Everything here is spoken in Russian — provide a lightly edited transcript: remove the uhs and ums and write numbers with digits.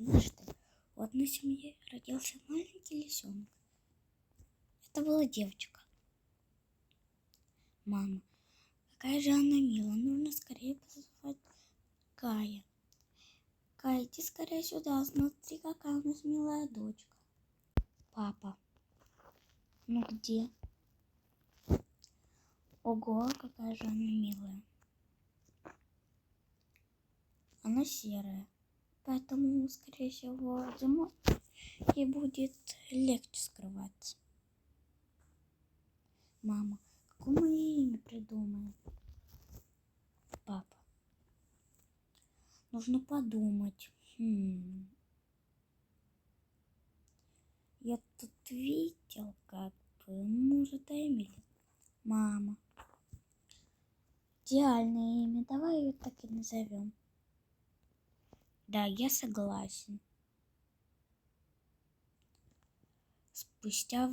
Однажды в одной семье родился маленький лисенок. Это была девочка. Мама, какая же она милая, нужно скорее позвать Кая. Кай, иди скорее сюда, смотри, какая у нас милая дочка. Папа, ну где? Ого, какая же она милая. Она серая, поэтому, скорее всего, зимой ей будет легче скрываться. Мама, какое мы имя придумаем? Папа, нужно подумать. Я тут видел, может, Эмили. Мама, идеальное имя, давай ее так и назовем. Да, я согласен. Спустя